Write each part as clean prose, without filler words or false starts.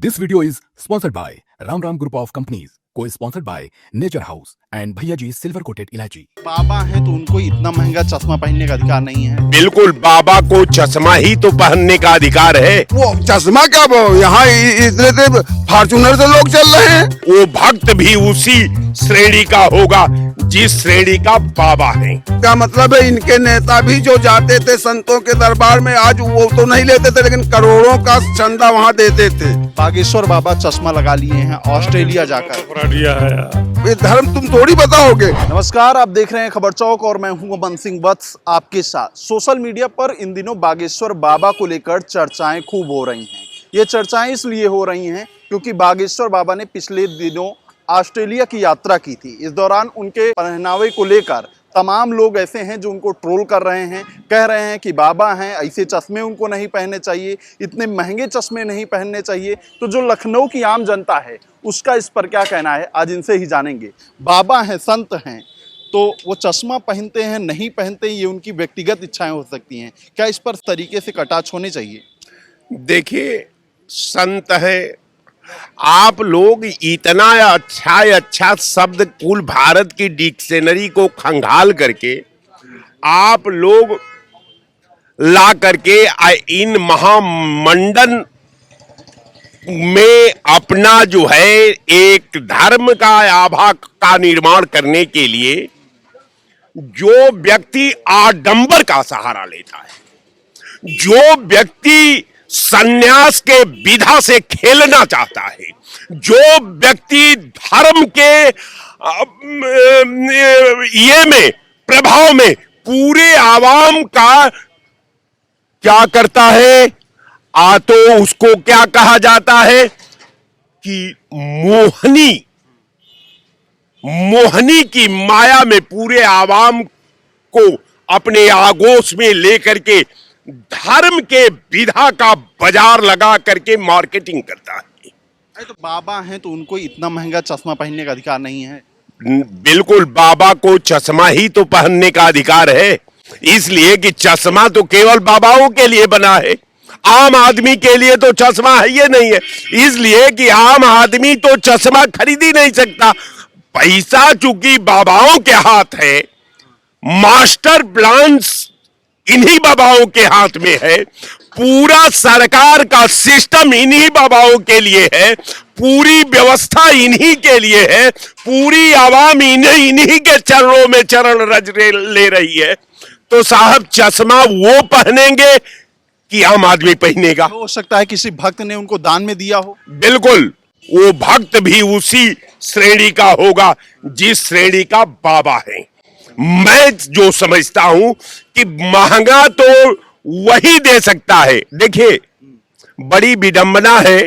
This video is sponsored by Ram Ram Group of Companies, co-sponsored by Nature House and Bhaiya Ji Silver Coated Ilaichi. बाबा हैं तो उनको इतना महंगा चश्मा पहनने का अधिकार नहीं है। बिल्कुल, बाबा को चश्मा ही तो पहनने का अधिकार है। वो चश्मा क्या वो यहाँ इतने से फॉर्चूनर से लोग चल रहे हैं। वो भक्त भी उसी श्रेणी का होगा जिस श्रेणी का बाबा है। क्या मतलब है, इनके नेता भी जो जाते थे संतों के दरबार में, आज वो तो नहीं लेते थे लेकिन करोड़ों का चंदा वहाँ देते थे। बागेश्वर बाबा चश्मा लगा लिए हैं ऑस्ट्रेलिया जाकर। ये धर्म तुम थोड़ी बताओगे। नमस्कार, आप देख रहे हैं खबर चौक और मैं हूं अमन सिंह वत्स आपके साथ। सोशल मीडिया पर इन दिनों बागेश्वर बाबा को लेकर चर्चाएं खूब हो रही हैं। ये चर्चाएं इसलिए हो रही हैं क्योंकि बागेश्वर बाबा ने पिछले दिनों ऑस्ट्रेलिया की यात्रा की थी। इस दौरान उनके पहनावे को लेकर तमाम लोग ऐसे हैं जो उनको ट्रोल कर रहे हैं, कह रहे हैं कि बाबा हैं, ऐसे चश्मे उनको नहीं पहनने चाहिए, इतने महंगे चश्मे नहीं पहनने चाहिए। तो जो लखनऊ की आम जनता है उसका इस पर क्या कहना है, आज इनसे ही जानेंगे। बाबा हैं, संत हैं, तो वो चश्मा पहनते हैं नहीं पहनते, ये उनकी व्यक्तिगत इच्छाएं हो सकती हैं। क्या इस पर तरीके से कटाक्ष होने चाहिए? देखिए, संत है, आप लोग इतना अच्छा शब्द कुल भारत की डिक्शनरी को खंगाल करके आप लोग ला करके इन महामंडन में अपना जो है एक धर्म का आभा का निर्माण करने के लिए जो व्यक्ति आडंबर का सहारा लेता है, जो व्यक्ति सन्यास के विधा से खेलना चाहता है, जो व्यक्ति धर्म के ये में प्रभाव में पूरे आवाम का क्या करता है, तो उसको क्या कहा जाता है कि मोहनी की माया में पूरे आवाम को अपने आगोश में लेकर के धर्म के विधा का बाजार लगा करके मार्केटिंग करता है। तो बाबा हैं तो उनको इतना महंगा चश्मा पहनने का अधिकार नहीं है। बिल्कुल, बाबा को चश्मा ही तो पहनने का अधिकार है, इसलिए कि चश्मा तो केवल बाबाओं के लिए बना है, आम आदमी के लिए तो चश्मा है ये नहीं है। इसलिए कि आम आदमी तो चश्मा खरीद ही नहीं सकता। पैसा चूंकि बाबाओं के हाथ है, मास्टर प्लान्स इन्हीं बाबाओं के हाथ में है, पूरा सरकार का सिस्टम इन्हीं बाबाओं के लिए है, पूरी व्यवस्था इन्हीं के लिए है, पूरी आवाम इन्हीं के चरणों में चरण रज ले रही है। तो साहब, चश्मा वो पहनेंगे कि आम आदमी पहनेगा? हो सकता है किसी भक्त ने उनको दान में दिया हो। बिल्कुल, वो भक्त भी उसी श्रेणी का होगा जिस श्रेणी का बाबा है। मैं जो समझता हूं कि महंगा तो वही दे सकता है। देखिए, बड़ी विडंबना है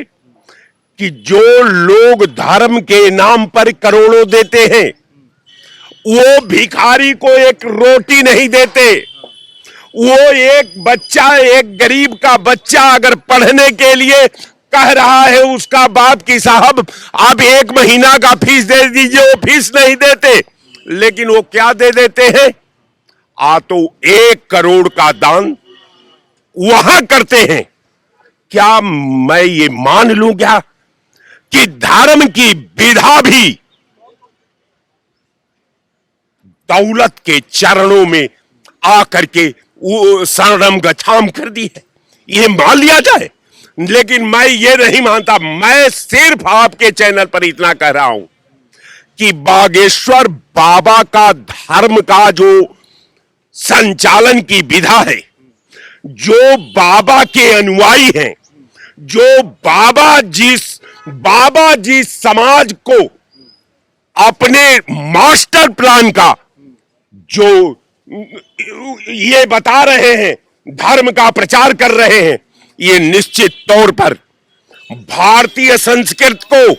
कि जो लोग धर्म के नाम पर करोड़ों देते हैं वो भिखारी को एक रोटी नहीं देते। वो एक बच्चा, एक गरीब का बच्चा अगर पढ़ने के लिए कह रहा है उसका बाप की साहब आप 1 महीना का फीस दे दीजिए, वो फीस नहीं देते, लेकिन वो क्या दे देते हैं, तो 1 करोड़ का दान वहां करते हैं। क्या मैं ये मान लूं क्या कि धर्म की विधा भी दौलत के चरणों में आकर के शरणम गच्छाम कर दी है? ये मान लिया जाए, लेकिन मैं ये नहीं मानता। मैं सिर्फ आपके चैनल पर इतना कह रहा हूं कि बागेश्वर बाबा का धर्म का जो संचालन की विधा है, जो बाबा के अनुयायी हैं, जो बाबा जी समाज को अपने मास्टर प्लान का जो ये बता रहे हैं, धर्म का प्रचार कर रहे हैं, ये निश्चित तौर पर भारतीय संस्कृति को,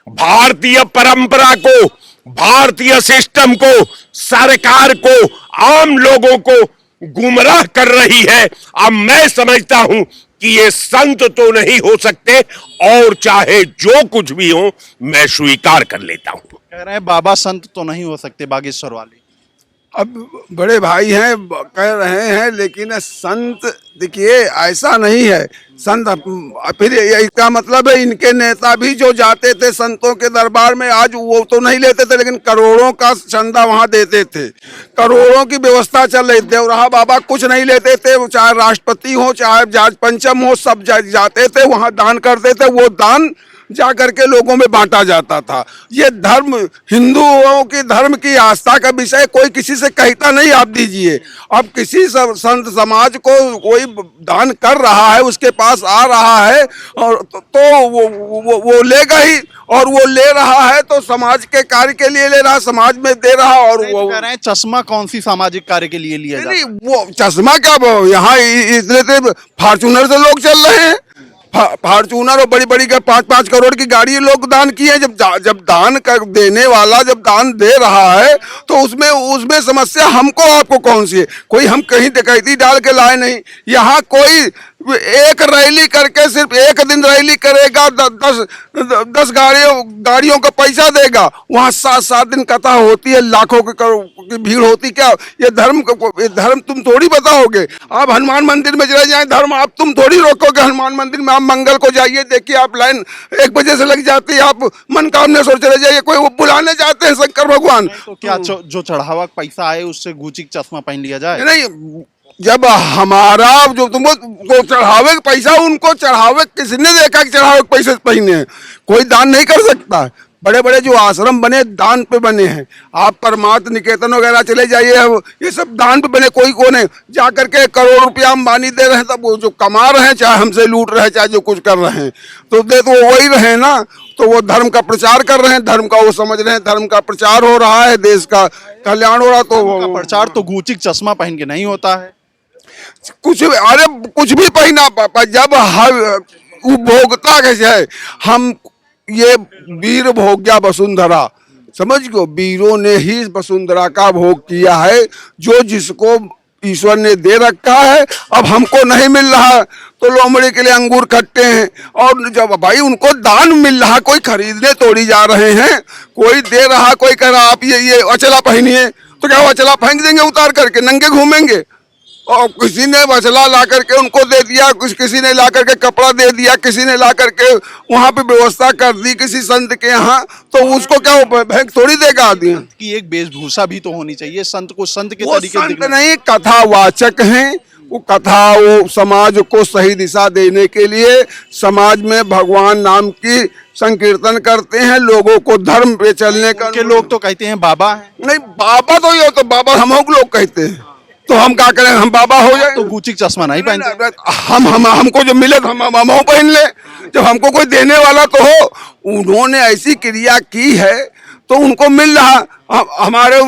भारतीय परंपरा को, भारतीय सिस्टम को, सरकार को, आम लोगों को गुमराह कर रही है। अब मैं समझता हूं कि ये संत तो नहीं हो सकते, और चाहे जो कुछ भी हो मैं स्वीकार कर लेता हूं। कह रहे हैं बाबा संत तो नहीं हो सकते बागेश्वर वाले। अब बड़े भाई हैं कह रहे हैं, लेकिन संत देखिए ऐसा नहीं है। संत फिर इसका मतलब है इनके नेता भी जो जाते थे संतों के दरबार में, आज वो तो नहीं लेते थे लेकिन करोड़ों का चंदा वहां देते थे, करोड़ों की व्यवस्था चल रही। देवराहा बाबा कुछ नहीं लेते थे, चाहे राष्ट्रपति हो चाहे जाज पंचम हो, सब जाते थे वहां दान करते थे। वो दान जा करके लोगों में बांटा जाता था। ये धर्म हिंदुओं की धर्म की आस्था का विषय कोई किसी से कहता नहीं आप दीजिए। अब किसी संत समाज को कोई दान कर रहा है, उसके पास आ रहा है और तो वो लेगा ही, और वो ले रहा है तो समाज के कार्य के लिए ले रहा, समाज में दे रहा। और वो कह रहे हैं चश्मा कौन सी सामाजिक कार्य के लिए लिया जाता है? नहीं, वो चश्मा क्या, यहाँ इतने फॉर्चूनर से लोग चल रहे हैं, फॉर्चूनर और बड़ी बड़ी 5-5 करोड़ की गाड़ी लोग दान किए हैं। जब दान कर देने वाला जब दान दे रहा है तो उसमें समस्या हमको आपको कौन सी है? कोई हम कहीं डकैती डाल के लाए नहीं। यहाँ कोई एक रैली करके सिर्फ एक दिन रैली करेगा, 10 गाड़ियों का पैसा देगा, वहाँ 7 दिन कथा होती है, लाखों की भीड़ होती। क्या ये धर्म तुम थोड़ी बताओगे? आप हनुमान मंदिर में चले जाए, धर्म आप तुम थोड़ी रोकोगे। हनुमान मंदिर में आप मंगल को जाइए, देखिए आप लाइन 1 बजे से लग जाती है, आप मनकामना सोच चले जाइए। कोई वो बुलाने जाते हैं शंकर भगवान। तो क्या जो चढ़ावा पैसा आए उससे गुची चश्मा पहन लिया जाए? नहीं, जब हमारा जो तुमको चढ़ावे का पैसा, उनको चढ़ावे किसने देखा कि चढ़ावे के पैसे पहने हैं? कोई दान नहीं कर सकता। बड़े बड़े जो आश्रम बने दान पे बने हैं। आप परमार्थ निकेतन वगैरह चले जाइए, ये सब दान पे बने। कोई को नहीं जा करके करोड़ रुपया अंबानी दे रहे हैं, तब वो जो कमा रहे हैं, चाहे हमसे लूट रहे हैं, चाहे जो कुछ कर रहे हैं, तो दे तो वही रहे ना। तो वो धर्म का प्रचार कर रहे हैं, धर्म का वो समझ रहे हैं, धर्म का प्रचार हो रहा है, देश का कल्याण हो रहा। तो प्रचार तो गुची चश्मा पहन के नहीं होता है। कुछ भी पहना पापा। जब उपभोक्ता कैसे है, हम ये वीर भोग्या वसुंधरा, समझ गो, वीरों ने ही वसुंधरा का भोग किया है। जो जिसको ईश्वर ने दे रखा है, अब हमको नहीं मिल रहा तो लोमड़ी के लिए अंगूर खट्टे हैं। और जब भाई उनको दान मिल रहा, कोई खरीदने तोड़ी जा रहे हैं, कोई दे रहा, कोई कह रहा आप ये अचला पहनिए, तो क्या वो अचला फेंक देंगे उतार करके, नंगे घूमेंगे? और किसी ने वचला ला करके उनको दे दिया, किसी ने ला करके कपड़ा दे दिया, किसी ने ला करके वहाँ पे व्यवस्था कर दी किसी संत के यहाँ, तो उसको क्या वो भेंट थोड़ी देगा आदमी? कि एक वेशभूषा भी तो होनी चाहिए, संत को संत के वो तरीके संत नहीं, कथावाचक हैं। वो कथा वो समाज को सही दिशा देने के लिए समाज में भगवान नाम की संकीर्तन करते हैं, लोगों को धर्म पे चलने का। के लोग तो कहते हैं बाबा है। नहीं, बाबा तो ये तो बाबा हम लोग कहते हैं, तो हम क्या करें? हम बाबा हो जाए तो गुची चश्मा नहीं पहनते। हमको जो मिले तो हम पहन ले। जब हमको कोई देने वाला तो हो, उन्होंने ऐसी क्रिया की है तो उनको मिल रहा। हमारे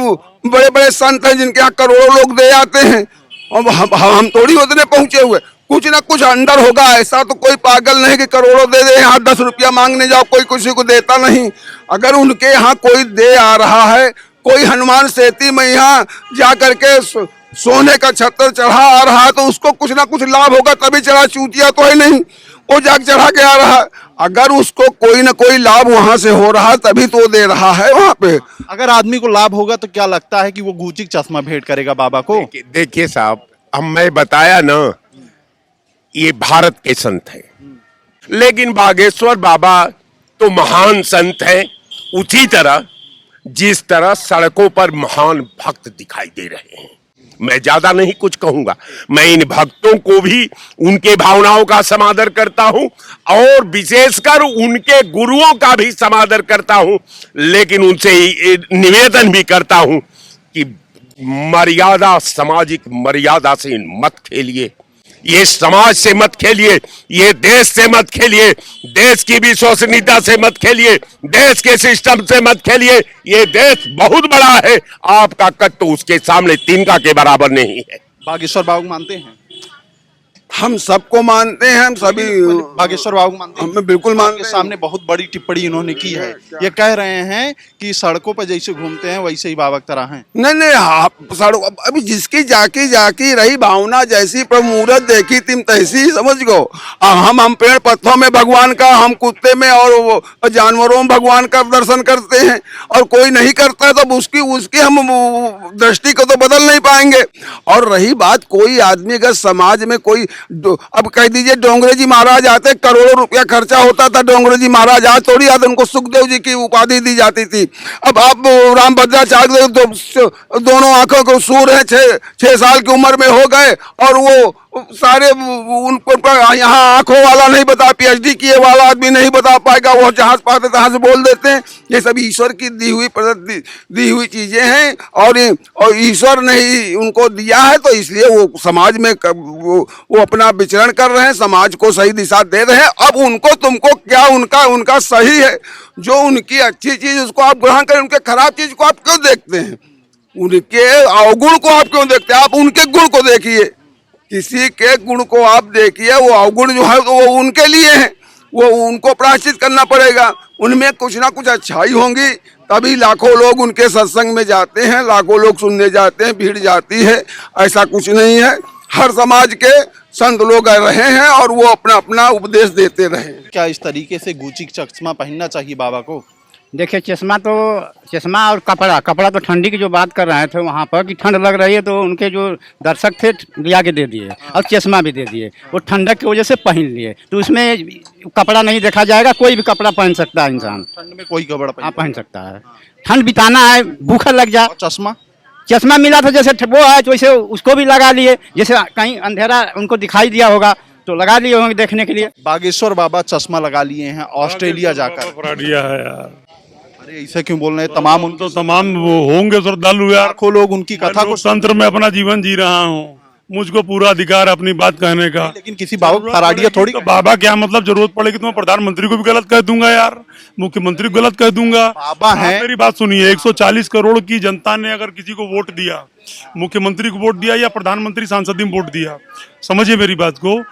बड़े बड़े संत हैं जिनके यहाँ करोड़ों लोग दे जाते हैं, और हम थोड़ी उतने पहुंचे हुए। कुछ ना कुछ अंदर होगा। ऐसा तो कोई पागल नहीं कि करोड़ों दे दे, यहाँ 10 रुपया मांगने जाओ, कोई किसी को देता नहीं। अगर उनके यहाँ कोई दे आ रहा है, कोई हनुमान सेती में यहाँ जा करके सोने का छत्र चढ़ा आ रहा है, तो उसको कुछ ना कुछ लाभ होगा, तभी चढ़ा। चूतिया तो है नहीं, वो जाग चढ़ा के आ रहा है। अगर उसको कोई ना कोई लाभ वहां से हो रहा है, तभी तो दे रहा है वहां पे। अगर आदमी को लाभ होगा तो क्या लगता है कि वो गुची चश्मा भेंट करेगा बाबा को? देखिए साहब, अब मैं बताया ना, ये भारत के संत हैं, लेकिन बागेश्वर बाबा तो महान संत हैं। उसी तरह जिस तरह सड़कों पर महान भक्त दिखाई दे रहे हैं, मैं ज्यादा नहीं कुछ कहूंगा। मैं इन भक्तों को भी उनके भावनाओं का समादर करता हूं, और विशेषकर उनके गुरुओं का भी समादर करता हूं, लेकिन उनसे निवेदन भी करता हूं कि मर्यादा, सामाजिक मर्यादा से मत खेलिए। ये समाज से मत खेलिए, ये देश से मत खेलिए, देश की विश्वसनीयता से मत खेलिए, देश के सिस्टम से मत खेलिए। ये देश बहुत बड़ा है, आपका कद तो उसके सामने तिनका के बराबर नहीं है। बागेश्वर बाबा मानते हैं? हम सबको मानते हैं, हम सभी बागेश्वर बाबा को मानते हैं? हमें बिल्कुल आपके मानते हैं। सामने बहुत बड़ी टिप्पणी इन्होंने की है, ये कह रहे हैं कि सड़कों पर जैसे घूमते हैं वैसे ही बाबा की तरह हैं। नहीं नहीं, हाँ, अभी जिसकी जाकी रही भावना, जैसी प्रमूरत देखी तिम तैसी, समझ गो। हम पेड़ पत्थरों में भगवान का, हम कुत्ते में और वो जानवरों में भगवान का दर्शन करते हैं, और कोई नहीं करता तो उसकी हम दृष्टि को तो बदल नहीं पाएंगे। और रही बात, कोई आदमी अगर समाज में कोई अब कह दीजिए डोंगरे जी महाराज आते, करोड़ों रुपया खर्चा होता था, डोंगरे जी महाराज आज थोड़ी याद, उनको सुखदेव जी की उपाधि दी जाती थी। अब आप रामभद्राचार्य दोनों आंखों को सूर है, 6 साल की उम्र में हो गए, और वो सारे उनको यहाँ आंखों वाला नहीं बता, पीएचडी किए वाला आदमी नहीं बता पाएगा, वो जहां पाते तहां से बोल देते हैं। ये सब ईश्वर की दी हुई चीजें हैं, और ईश्वर ने ही उनको दिया है, तो इसलिए वो समाज में वो अपना विचरण कर रहे हैं, समाज को सही दिशा दे रहे हैं। अब उनको तुमको क्या, उनका सही है, जो उनकी अच्छी चीज उसको आप ग्रहण करें, उनके खराब चीज को आप क्यों देखते हैं? उनके अवगुण को आप क्यों देखते हैं? आप उनके गुण को देखिए, किसी के गुण को आप देखिए, वो अवगुण जो है तो वो उनके लिए है, वो उनको प्रायश्चित करना पड़ेगा। उनमें कुछ ना कुछ अच्छाई होंगी, तभी लाखों लोग उनके सत्संग में जाते हैं, लाखों लोग सुनने जाते हैं, भीड़ जाती है। ऐसा कुछ नहीं है, हर समाज के संत लोग रहे हैं और वो अपना अपना उपदेश देते रहे। क्या इस तरीके से गुची चश्मा पहनना चाहिए बाबा को? देखिए, चश्मा और कपड़ा तो ठंडी की जो बात कर रहे थे वहाँ पर कि ठंड लग रही है, तो उनके जो दर्शक थे लिया के दे दिए, और चश्मा भी दे दिए, वो ठंडक की वजह से पहन लिए। तो उसमें कपड़ा नहीं देखा जाएगा, कोई भी कपड़ा पहन सकता है इंसान, ठंड में कोई कपड़ा पहन सकता है। ठंड बिताना है, भूखा लग जाए। चश्मा मिला था जैसे वो है, तो वैसे उसको भी लगा लिए, जैसे कहीं अंधेरा उनको दिखाई दिया होगा तो लगा लिए होंगे देखने के लिए। बागेश्वर बाबा चश्मा लगा लिए हैं ऑस्ट्रेलिया जाकर। दिया है यार, अरे ऐसे क्यों बोल रहे हैं? तमाम तो तमाम वो होंगे श्रद्धालु यार, लाखों लोग उनकी कथा को तंत्र में अपना जीवन जी रहा हूँ, मुझको पूरा अधिकार अपनी बात कहने का। लेकिन किसी बाबा फराडिया थोड़ी तो बाबा क्या मतलब, जरूरत पड़ेगी तो मैं प्रधानमंत्री को भी गलत कह दूंगा यार, मुख्यमंत्री को गलत कह दूंगा। बाबा है। मेरी बात सुनिए, 140 करोड़ की जनता ने अगर किसी को वोट दिया, मुख्यमंत्री को वोट दिया या प्रधानमंत्री सांसद में वोट दिया, समझिए मेरी बात को।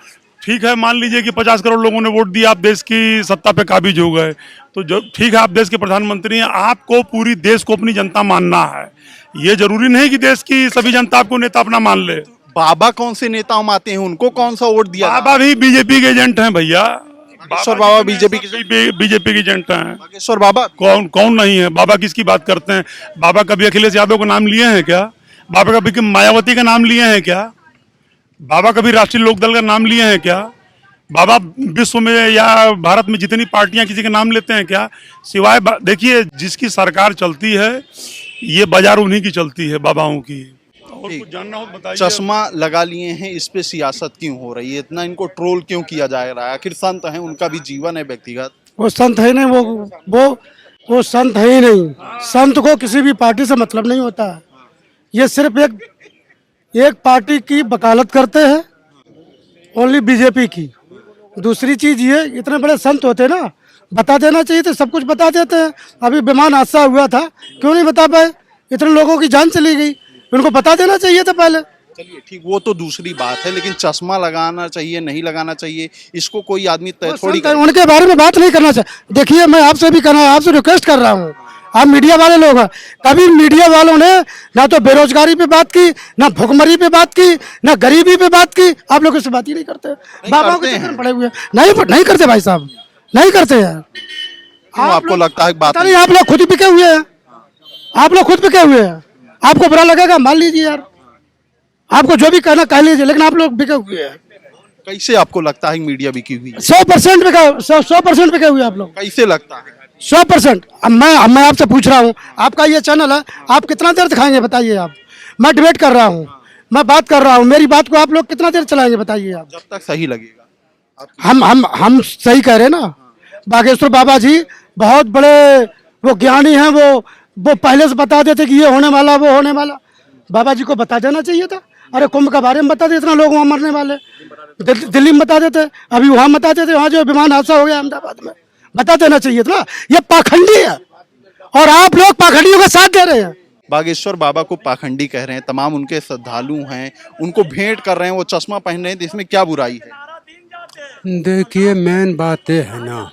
ठीक है, मान लीजिए कि 50 करोड़ लोगों ने वोट दिया, आप देश की सत्ता पे काबिज हो गए, तो जो ठीक है, आप देश के प्रधानमंत्री हैं, आपको पूरी देश को अपनी जनता मानना है। ये जरूरी नहीं कि देश की सभी जनता आपको नेता अपना मान ले। बाबा कौन से नेता आते हैं, उनको कौन सा वोट दिया? बाबा भी बीजेपी के एजेंट हैं भैया। बागेश्वर बाबा बीजेपी के एजेंट हैं। बागेश्वर बाबा कौन नहीं है? बाबा किसकी बात करते हैं? बाबा कभी अखिलेश यादव का नाम लिए हैं क्या? बाबा कभी मायावती का नाम लिए हैं क्या? बाबा कभी राष्ट्रीय लोकदल का नाम लिए हैं क्या? बाबा विश्व में या भारत में जितनी पार्टियां किसी का नाम लेते हैं क्या? सिवाय देखिए, जिसकी सरकार चलती है, ये बाजार उन्हीं की चलती है, बाबाओं की। और कुछ जानना हो बताइए। चश्मा लगा लिए हैं, इस पे सियासत क्यों हो रही है? इतना इनको ट्रोल क्यों किया जा रहा है? आखिर संत हैं, उनका भी जीवन है व्यक्तिगत। वो संत है नहीं, वो संत है ही नहीं। संत को किसी भी पार्टी से मतलब नहीं होता है, ये सिर्फ एक पार्टी की वकालत करते हैं, ओनली बीजेपी की। दूसरी चीज ये, इतने बड़े संत होते हैं ना, बता देना चाहिए तो सब कुछ बता देते हैं। अभी विमान हादसा हुआ था, क्यों नहीं बता पाए? इतने लोगों की जान चली गई, उनको बता देना चाहिए था पहले। चलिए ठीक, वो तो दूसरी बात है, लेकिन चश्मा लगाना चाहिए नहीं लगाना चाहिए, इसको कोई आदमी तय थोड़ी करे। उनके बारे में बात नहीं करना चाहिए। देखिए, मैं आपसे भी करना, आपसे रिक्वेस्ट कर रहा हूँ, आप मीडिया वाले लोग हैं, कभी मीडिया वालों ने ना तो बेरोजगारी पे बात की, ना भुखमरी पे बात की, ना गरीबी पे बात की। आप लोग इससे बात ही नहीं करते। बाबा के चक्कर में पड़े हुए नहीं करते भाई साहब, नहीं करते यार। आपको लगता है बात नहीं, आप लोग खुद ही बिके हुए हैं, आप लोग खुद बिके हुए हैं। आपको बुरा लगेगा, मान लीजिए यार, आपको जो भी कहना कह लीजिए, लेकिन आप लोग बिके हुए हैं। कैसे आपको लगता है मीडिया बिकी हुई है? 100% बिका, 100% बिके हुए आप लोग। कैसे लगता है? 100%। अब मैं आपसे पूछ रहा हूँ, आपका ये चैनल है, आप कितना देर दिखाएंगे बताइए आप? मैं डिबेट कर रहा हूँ, मैं बात कर रहा हूँ, मेरी बात को आप लोग कितना देर चलाएंगे बताइए आप? जब तक सही लगेगा। हम सही कह रहे हैं ना। बागेश्वर बाबा जी बहुत बड़े वो ज्ञानी हैं, वो पहले से बता देते कि ये होने वाला, वो होने वाला। बाबा जी को बता देना चाहिए था। अरे कुंभ के बारे में बता देते, इतना लोग वहाँ मरने वाले, दिल्ली में बता देते, अभी वहाँ बता देते, वहाँ जो विमान हादसा हो गया अहमदाबाद में, बता देना चाहिए था। ये पाखंडी है और आप लोग पाखंडियों का साथ दे रहे हैं। बागेश्वर बाबा को पाखंडी कह रहे हैं, तमाम उनके श्रद्धालु हैं, उनको भेंट कर रहे हैं, वो चश्मा पहन रहे हैं, तो इसमें क्या बुराई है? देखिए मेन बात ये है ना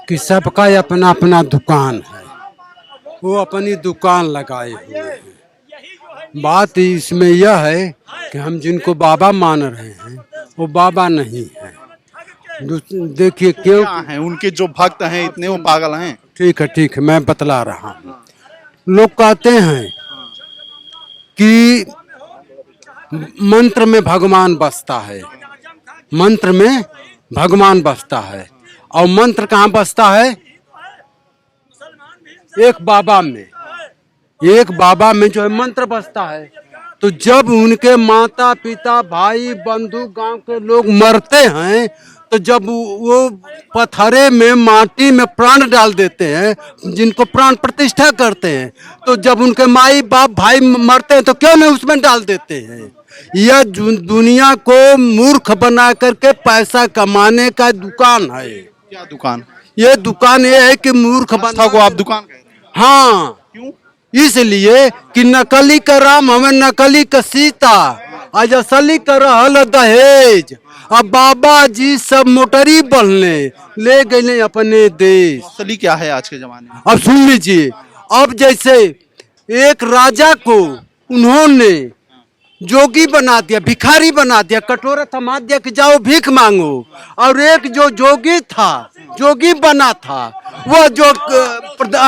कि सबका अपना अपना दुकान है, वो अपनी दुकान लगाए हुए हैं। बात इसमें यह है कि हम जिनको बाबा मान रहे हैं वो बाबा नहीं है। देखिए क्यों क्या है उनके जो भक्त हैं इतने, वो पागल हैं? ठीक है मैं बतला रहा हूँ। लोग कहते हैं कि मंत्र में भगवान बसता है, मंत्र में भगवान बसता है, और मंत्र कहाँ बसता है? एक बाबा में जो है मंत्र बसता है। तो जब उनके माता पिता भाई बंधु गांव के लोग मरते हैं, तो जब वो पथरे में माटी में प्राण डाल देते हैं, जिनको प्राण प्रतिष्ठा करते हैं, तो जब उनके माई बाप भाई मरते हैं तो क्यों नहीं उसमें डाल देते हैं? यह दुनिया को मूर्ख बना करके पैसा कमाने का दुकान है। क्या दुकान? ये दुकान ये है कि मूर्ख आस्था को आप दुकान कह रहे हैं? हाँ, क्यों? इसलिए कि नकली का राम हमें नकली का सीता, आज असली का रहल दहेज। अब बाबा जी सब मोटरी बनने ले गए अपने देश। असली क्या है आज के जमाने में? अब सुन लीजिए, अब जैसे एक राजा को उन्होंने जोगी बना दिया, भिखारी बना दिया, कटोरा थमा दिया कि जाओ भीख मांगो, और एक जो जोगी था, जोगी बना था, वो जो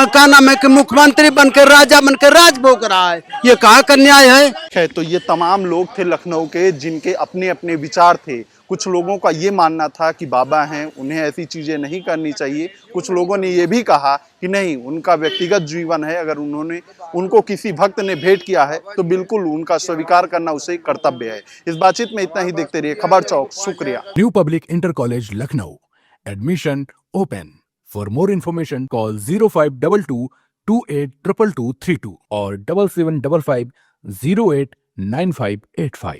का नाम है कि मुख्यमंत्री बनकर राजा बनकर राज भोग रहा है। ये कहाँ का न्याय है? तो ये तमाम लोग थे लखनऊ के जिनके अपने अपने विचार थे। कुछ लोगों का ये मानना था कि बाबा हैं, उन्हें ऐसी चीजें नहीं करनी चाहिए। कुछ लोगों ने ये भी कहा कि नहीं, उनका व्यक्तिगत जीवन है, अगर उनको किसी भक्त ने भेंट किया है तो बिल्कुल उनका स्वीकार करना उसे कर्तव्य है। इस बातचीत में इतना ही। देखते रहिए खबर चौक। शुक्रिया। New public inter college Lucknow, admission open. For more information call 0522 282232 और 7755 089585।